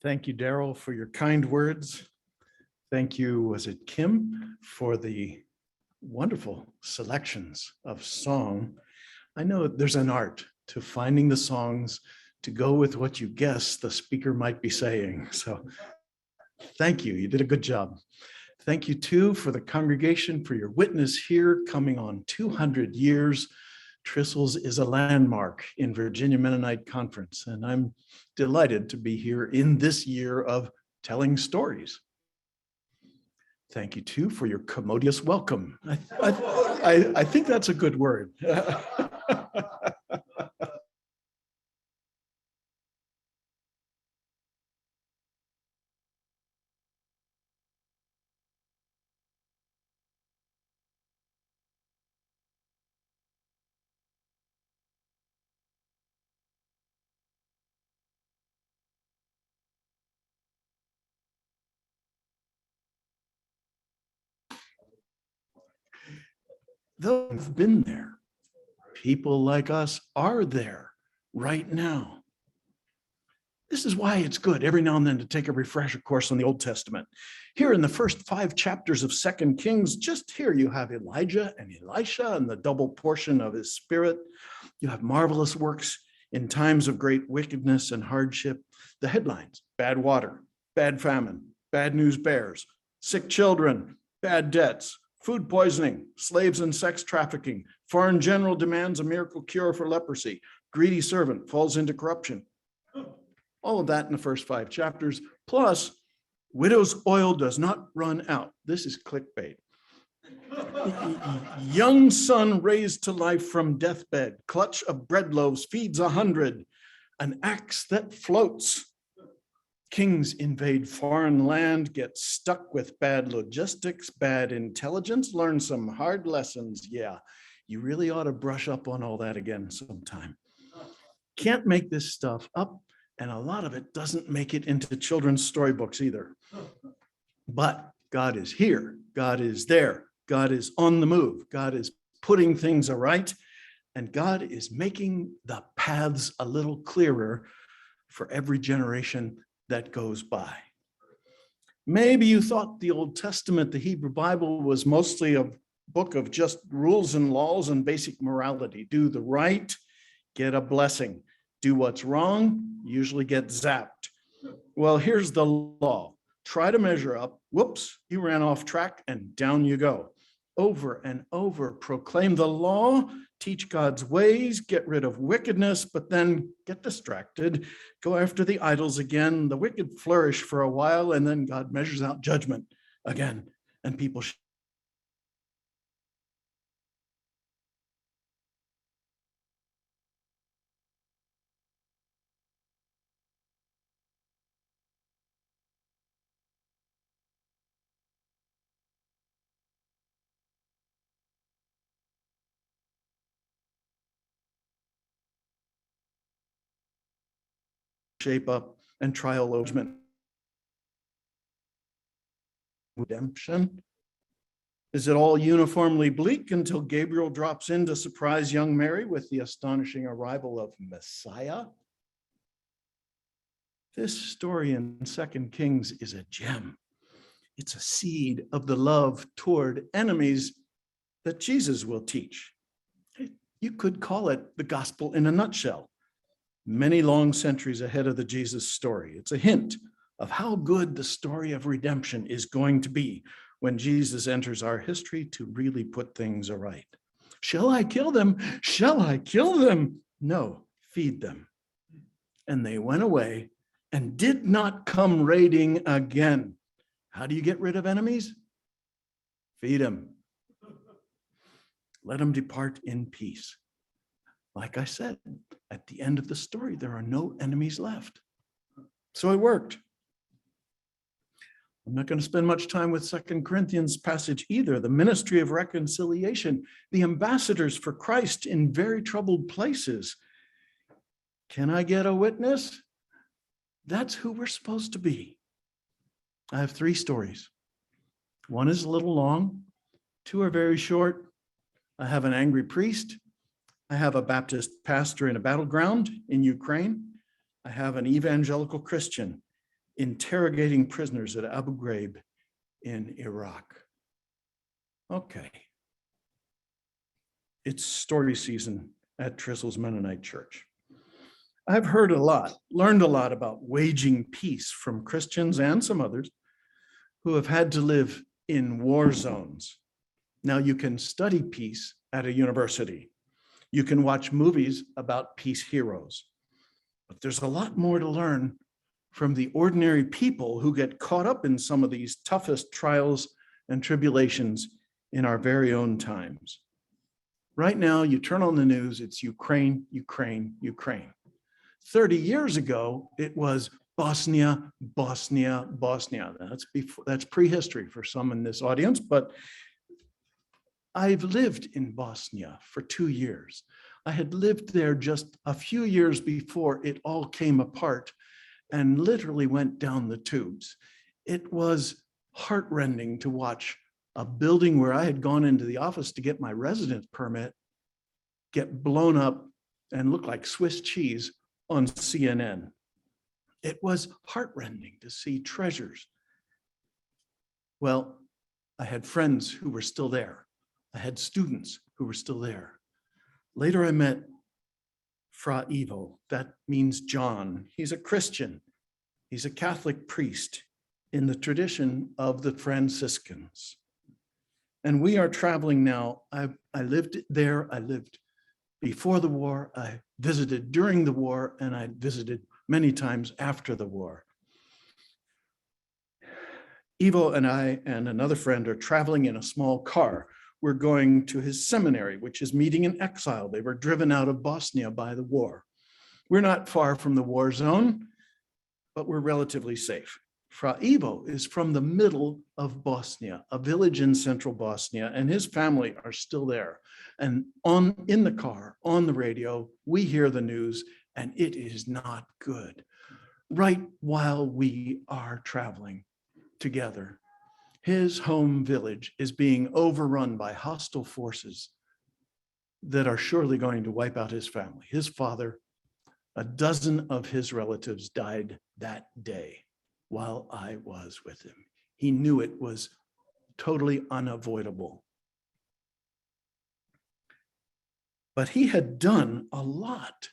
Thank you, Daryl, for your kind words. Thank you, was it Kim, for the wonderful selections of song. I know there's an art to finding the songs to go with what you guess the speaker might be saying. So thank you. You did a good job. Thank you, too, for the congregation, for your witness here coming on 200 years. Trissels is a landmark in Virginia Mennonite Conference, and I'm delighted to be here in this year of telling stories. Thank you, too, for your commodious welcome. I think that's a good word. Those who've been there, people like us are there right now. This is why it's good every now and then to take a refresher course on the Old Testament. Here in the first 5 chapters of 2 Kings, just here you have Elijah and Elisha and the double portion of his spirit. You have marvelous works in times of great wickedness and hardship. The headlines: bad water, bad famine, bad news bears, sick children, bad debts, food poisoning, slaves and sex trafficking, foreign general demands a miracle cure for leprosy, greedy servant falls into corruption. All of that in the first 5 chapters, plus widow's oil does not run out. This is clickbait. Young son raised to life from deathbed, clutch of bread loaves feeds 100, an axe that floats. Kings invade foreign land, get stuck with bad logistics, bad intelligence, learn some hard lessons. Yeah, you really ought to brush up on all that again sometime. Can't make this stuff up, and a lot of it doesn't make it into children's storybooks either. But God is here, God is there, God is on the move, God is putting things aright, and God is making the paths a little clearer for every generation that goes by. Maybe you thought the Old Testament, the Hebrew Bible, was mostly a book of just rules and laws and basic morality. Do the right, get a blessing. Do what's wrong, usually get zapped. Well, here's the law. Try to measure up. Whoops, you ran off track and down you go. Over and over, proclaim the law, teach God's ways, get rid of wickedness, but then get distracted, go after the idols again. The wicked flourish for a while, and then God measures out judgment again, and people shape up and trial judgment. Redemption. Is it all uniformly bleak until Gabriel drops in to surprise young Mary with the astonishing arrival of Messiah? This story in 2 Kings is a gem. It's a seed of the love toward enemies that Jesus will teach. You could call it the gospel in a nutshell. Many long centuries ahead of the Jesus story. It's a hint of how good the story of redemption is going to be when Jesus enters our history to really put things aright. Shall I kill them? Shall I kill them? No, feed them. And they went away and did not come raiding again. How do you get rid of enemies? Feed them. Let them depart in peace. Like I said, at the end of the story, there are no enemies left. So it worked. I'm not going to spend much time with 2 Corinthians passage either. The ministry of reconciliation, the ambassadors for Christ in very troubled places. Can I get a witness? That's who we're supposed to be. I have 3 stories. One is a little long. 2 are very short. I have an angry priest. I have a Baptist pastor in a battleground in Ukraine. I have an evangelical Christian interrogating prisoners at Abu Ghraib in Iraq. Okay. It's story season at Trizzle's Mennonite Church. I've heard a lot, learned a lot about waging peace from Christians and some others who have had to live in war zones. Now you can study peace at a university. You can watch movies about peace heroes. But there's a lot more to learn from the ordinary people who get caught up in some of these toughest trials and tribulations in our very own times. Right now, you turn on the news, it's Ukraine, Ukraine, Ukraine. 30 years ago, it was Bosnia, Bosnia, Bosnia. That's prehistory for some in this audience, but I've lived in Bosnia for 2 years. I had lived there just a few years before it all came apart and literally went down the tubes. It was heartrending to watch a building where I had gone into the office to get my residence permit get blown up and look like Swiss cheese on CNN. It was heartrending to see treasures. Well, I had friends who were still there. I had students who were still there. Later, I met Fra Ivo. That means John. He's a Christian. He's a Catholic priest in the tradition of the Franciscans. And we are traveling now. I lived there. I lived before the war. I visited during the war, and I visited many times after the war. Ivo and I and another friend are traveling in a small car. We're going to his seminary, which is meeting in exile. They were driven out of Bosnia by the war. We're not far from the war zone, but we're relatively safe. Fra Ivo is from the middle of Bosnia, a village in central Bosnia, and his family are still there. And in the car, on the radio, we hear the news, and it is not good. Right while we are traveling together, his home village is being overrun by hostile forces that are surely going to wipe out his family. His father, a dozen of his relatives died that day while I was with him. He knew it was totally unavoidable. But he had done a lot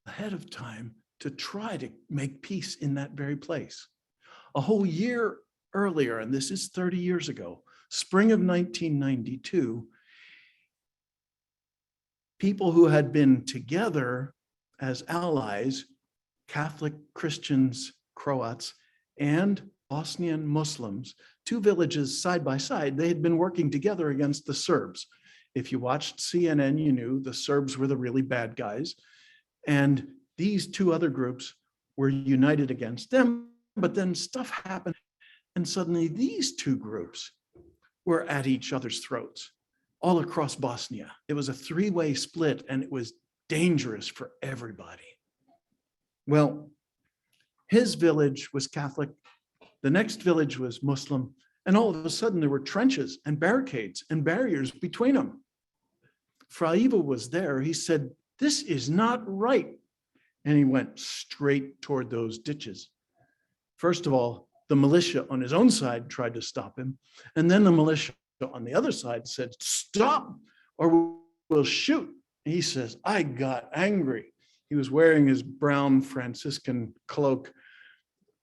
ahead of time to try to make peace in that very place. A whole year earlier, and this is 30 years ago, spring of 1992, people who had been together as allies, Catholic Christians, Croats, and Bosnian Muslims, two villages side by side, they had been working together against the Serbs. If you watched CNN, you knew the Serbs were the really bad guys. And these two other groups were united against them, but then stuff happened. And suddenly these two groups were at each other's throats all across Bosnia. It was a three-way split, and it was dangerous for everybody. Well, his village was Catholic. The next village was Muslim. And all of a sudden there were trenches and barricades and barriers between them. Fra Ivo was there. He said, "This is not right." And he went straight toward those ditches. First of all, the militia on his own side tried to stop him. And then the militia on the other side said, "Stop or we'll shoot." He says, "I got angry." He was wearing his brown Franciscan cloak,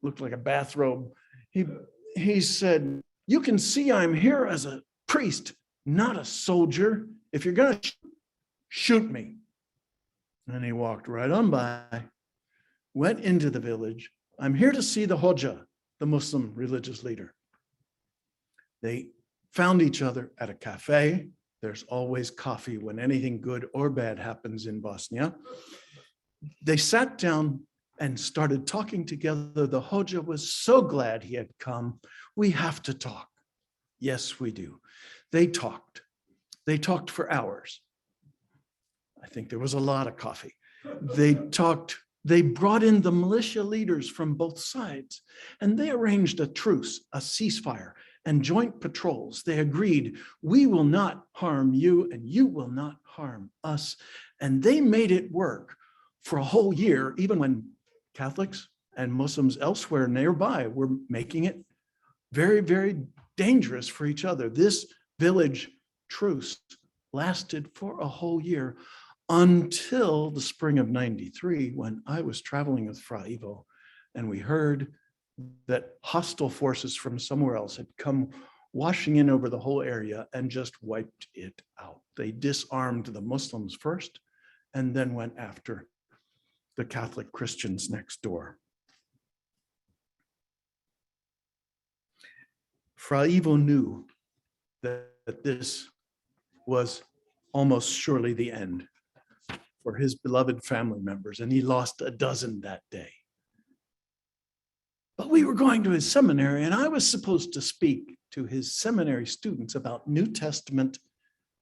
looked like a bathrobe. He said, "You can see I'm here as a priest, not a soldier. If you're going to shoot me." And he walked right on by, went into the village. "I'm here to see the Hoja," the Muslim religious leader. They found each other at a cafe. There's always coffee when anything good or bad happens in Bosnia. They sat down and started talking together. The Hoja was so glad he had come. "We have to talk." "Yes, we do." They talked. They talked for hours. I think there was a lot of coffee. They talked. They brought in the militia leaders from both sides, and they arranged a truce, a ceasefire, and joint patrols. They agreed, "We will not harm you, and you will not harm us." And they made it work for a whole year, even when Catholics, and Muslims elsewhere nearby were making it very, very dangerous for each other. This village truce lasted for a whole year until the spring of '93, when I was traveling with Fra Ivo, and we heard that hostile forces from somewhere else had come washing in over the whole area and just wiped it out. They disarmed the Muslims first and then went after the Catholic Christians next door. Fra Ivo knew that this was almost surely the end for his beloved family members, and he lost a dozen that day. But we were going to his seminary, and I was supposed to speak to his seminary students about New Testament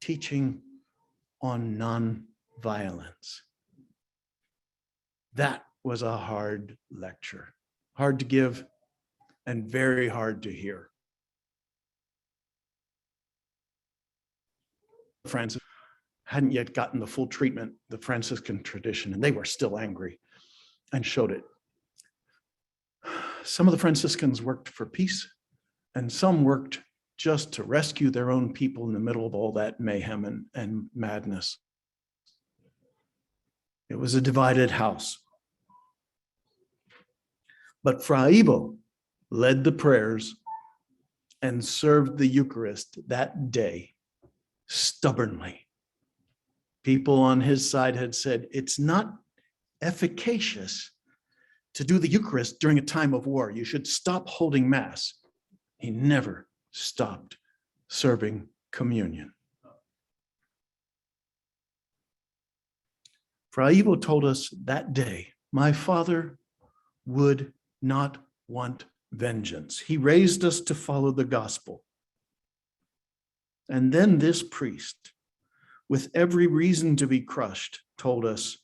teaching on nonviolence. That was a hard lecture, hard to give and very hard to hear. Francis hadn't yet gotten the full treatment, the Franciscan tradition, and they were still angry and showed it. Some of the Franciscans worked for peace, and some worked just to rescue their own people in the middle of all that mayhem and madness. It was a divided house. But Fra Ivo led the prayers and served the Eucharist that day stubbornly. People on his side had said, it's not efficacious to do the Eucharist during a time of war. You should stop holding Mass. He never stopped serving communion. Fra Ivo told us that day, my Father would not want vengeance. He raised us to follow the gospel. And then this priest, with every reason to be crushed, told us,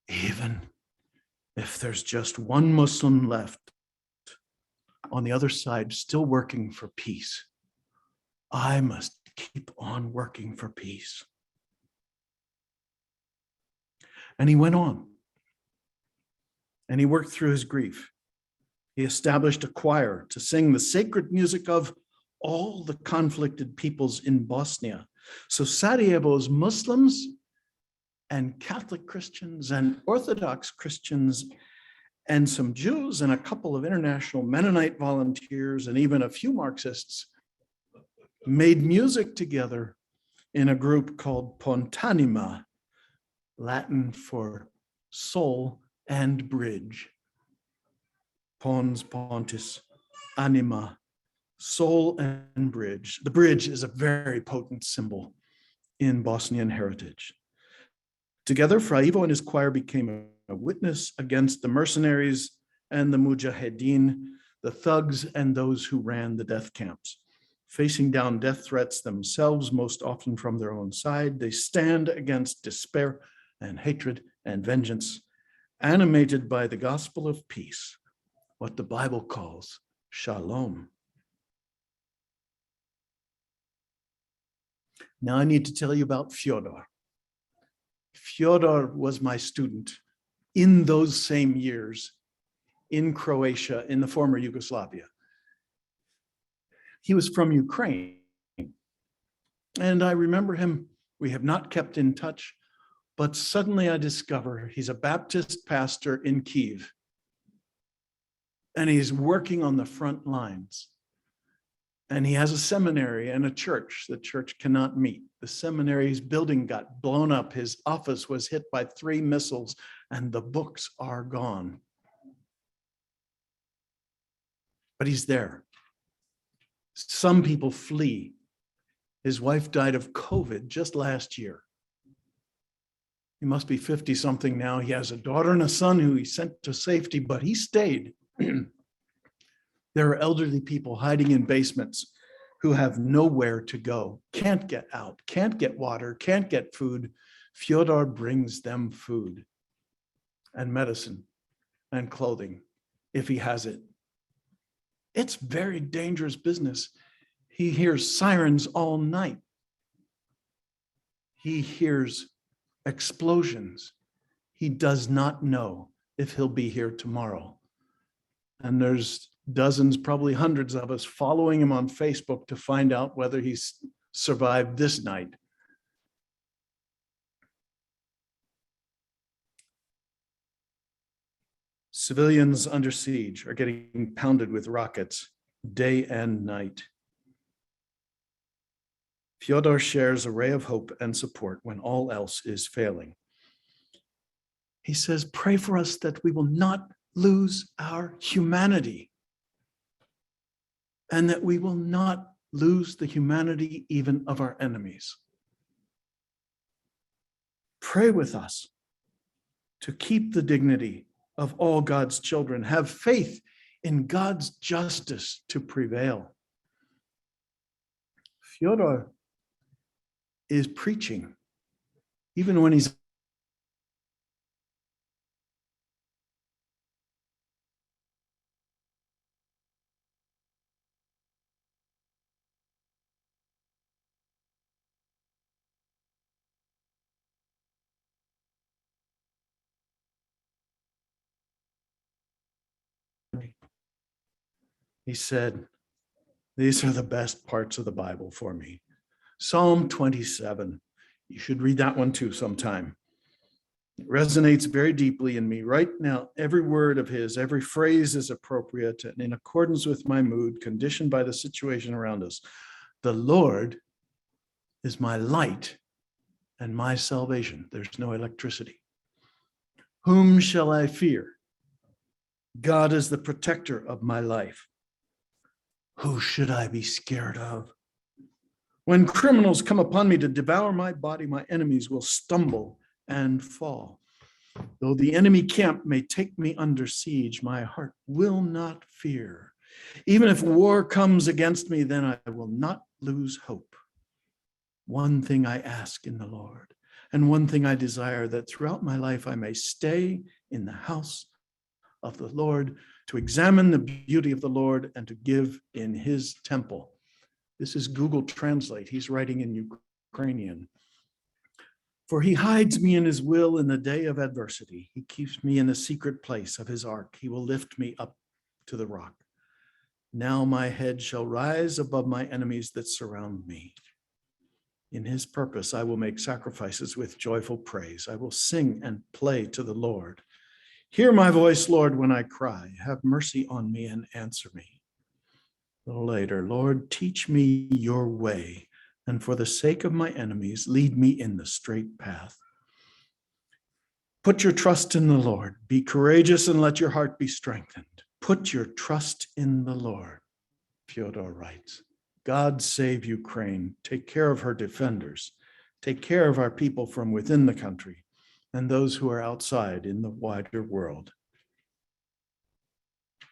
even if there's just one Muslim left on the other side still working for peace, I must keep on working for peace. And he went on, and he worked through his grief. He established a choir to sing the sacred music of all the conflicted peoples in Bosnia. So Sarajevo's Muslims and Catholic Christians and Orthodox Christians and some Jews and a couple of international Mennonite volunteers and even a few Marxists made music together in a group called Pontanima, Latin for soul and bridge. Pons, pontis, anima, soul and bridge. The bridge is a very potent symbol in Bosnian heritage. Together, Fra Ivo and his choir became a witness against the mercenaries and the mujahideen, the thugs and those who ran the death camps. Facing down death threats themselves, most often from their own side, they stand against despair and hatred and vengeance, animated by the gospel of peace, what the Bible calls Shalom. Now I need to tell you about Fyodor. Fyodor was my student in those same years in Croatia, in the former Yugoslavia. He was from Ukraine. And I remember him, we have not kept in touch, but suddenly I discover he's a Baptist pastor in Kyiv. And he's working on the front lines. And he has a seminary and a church. The church cannot meet. The seminary's building got blown up. His office was hit by 3 missiles, and the books are gone. But he's there. Some people flee. His wife died of COVID just last year. He must be 50-something now. He has a daughter and a son who he sent to safety, but he stayed. There are elderly people hiding in basements who have nowhere to go, can't get out, can't get water, can't get food. Fyodor brings them food and medicine and clothing if he has it. It's very dangerous business. He hears sirens all night. He hears explosions. He does not know if he'll be here tomorrow. And there's dozens, probably hundreds of us following him on Facebook to find out whether he's survived this night. Civilians under siege are getting pounded with rockets day and night. Fyodor shares a ray of hope and support when all else is failing. He says, pray for us that we will not lose our humanity and that we will not lose the humanity even of our enemies. Pray with us to keep the dignity of all God's children. Have faith in God's justice to prevail. Fyodor is preaching, even when he's he said, these are the best parts of the Bible for me. Psalm 27. You should read that one too sometime. It resonates very deeply in me. Right now, every word of his, every phrase is appropriate and in accordance with my mood, conditioned by the situation around us. The Lord is my light and my salvation. There's no electricity. Whom shall I fear? God is the protector of my life. Who should I be scared of? When criminals come upon me to devour my body, my enemies will stumble and fall. Though the enemy camp may take me under siege, my heart will not fear. Even if war comes against me, then I will not lose hope. One thing I ask in the Lord, and one thing I desire, that throughout my life I may stay in the house of the Lord, to examine the beauty of the Lord and to give in his temple. This is Google Translate. He's writing in Ukrainian. For he hides me in his will in the day of adversity. He keeps me in the secret place of his ark. He will lift me up to the rock. Now my head shall rise above my enemies that surround me. In his purpose, I will make sacrifices with joyful praise. I will sing and play to the Lord. Hear my voice, Lord, when I cry. Have mercy on me and answer me. A little later, Lord, teach me your way, and for the sake of my enemies, lead me in the straight path. Put your trust in the Lord. Be courageous and let your heart be strengthened. Put your trust in the Lord, Fyodor writes. God save Ukraine. Take care of her defenders. Take care of our people from within the country and those who are outside in the wider world.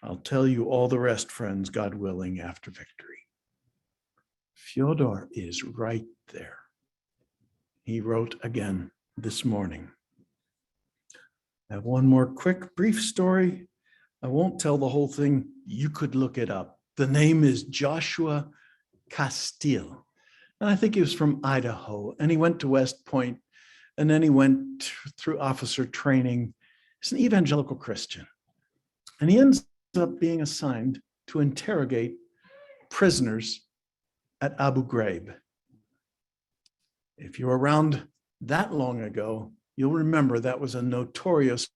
I'll tell you all the rest, friends, God willing, after victory. Fyodor is right there. He wrote again this morning. I have one more quick, brief story. I won't tell the whole thing. You could look it up. The name is Joshua Castile. And I think he was from Idaho. And he went to West Point. And then he went through officer training. He's an evangelical Christian. And he ends up being assigned to interrogate prisoners at Abu Ghraib. If you're around that long ago, you'll remember that was a notorious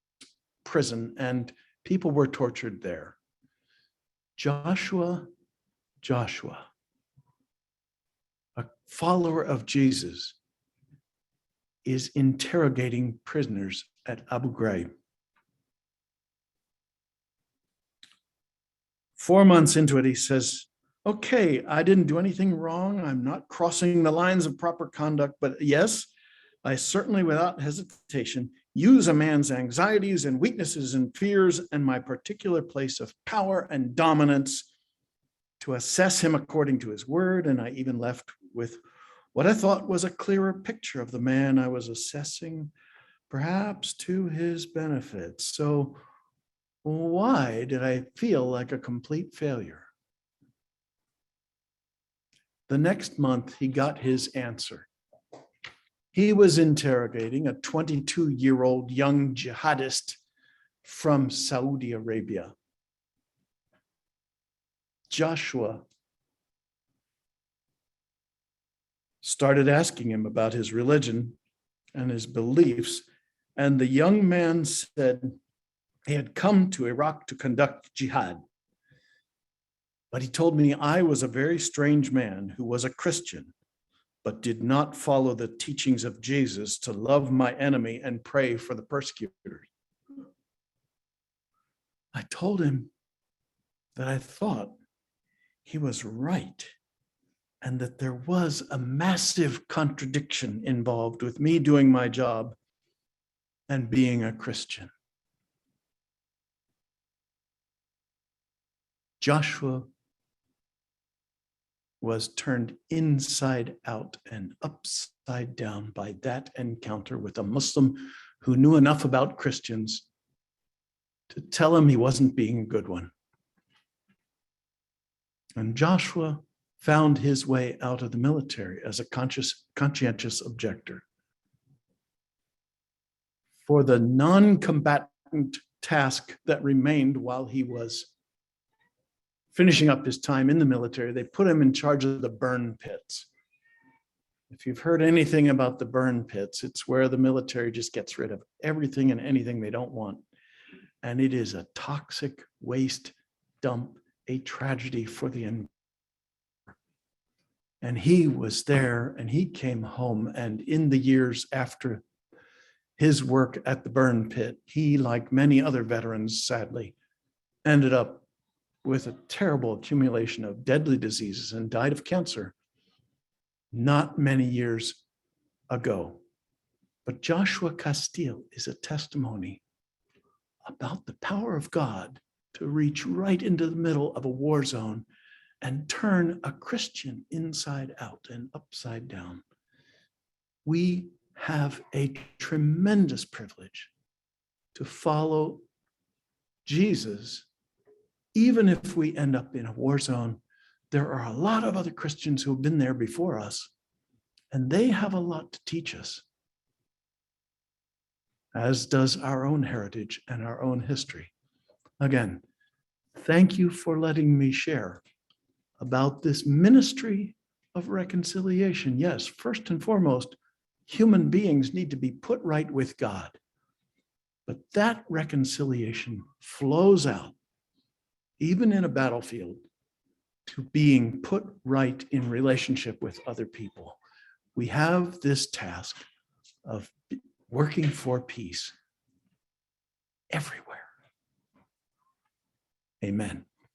prison and people were tortured there. Joshua, a follower of Jesus, is interrogating prisoners at Abu Ghraib. 4 months into it, he says, okay, I didn't do anything wrong. I'm not crossing the lines of proper conduct, but yes, I certainly, without hesitation, use a man's anxieties and weaknesses and fears and my particular place of power and dominance to assess him according to his word. And I even left with what I thought was a clearer picture of the man I was assessing, perhaps to his benefit. So why did I feel like a complete failure? The next month, he got his answer. He was interrogating a 22-year-old young jihadist from Saudi Arabia. Joshua started asking him about his religion and his beliefs, and the young man said he had come to Iraq to conduct jihad. But he told me I was a very strange man who was a Christian, but did not follow the teachings of Jesus to love my enemy and pray for the persecutors. I told him that I thought he was right, and that there was a massive contradiction involved with me doing my job and being a Christian. Joshua was turned inside out and upside down by that encounter with a Muslim who knew enough about Christians to tell him he wasn't being a good one. And Joshua found his way out of the military as a conscientious objector. For the non-combatant task that remained while he was finishing up his time in the military, they put him in charge of the burn pits. If you've heard anything about the burn pits, it's where the military just gets rid of everything and anything they don't want. And it is a toxic waste dump, a tragedy for the environment. And he was there, and he came home, and in the years after his work at the burn pit, he, like many other veterans, sadly, ended up with a terrible accumulation of deadly diseases and died of cancer not many years ago. But Joshua Castile is a testimony about the power of God to reach right into the middle of a war zone and turn a Christian inside out and upside down. We have a tremendous privilege to follow Jesus. Even if we end up in a war zone, there are a lot of other Christians who have been there before us, and they have a lot to teach us, as does our own heritage and our own history. Again, thank you for letting me share about this ministry of reconciliation. Yes, first and foremost, human beings need to be put right with God, but that reconciliation flows out, even in a battlefield, to being put right in relationship with other people. We have this task of working for peace everywhere. Amen.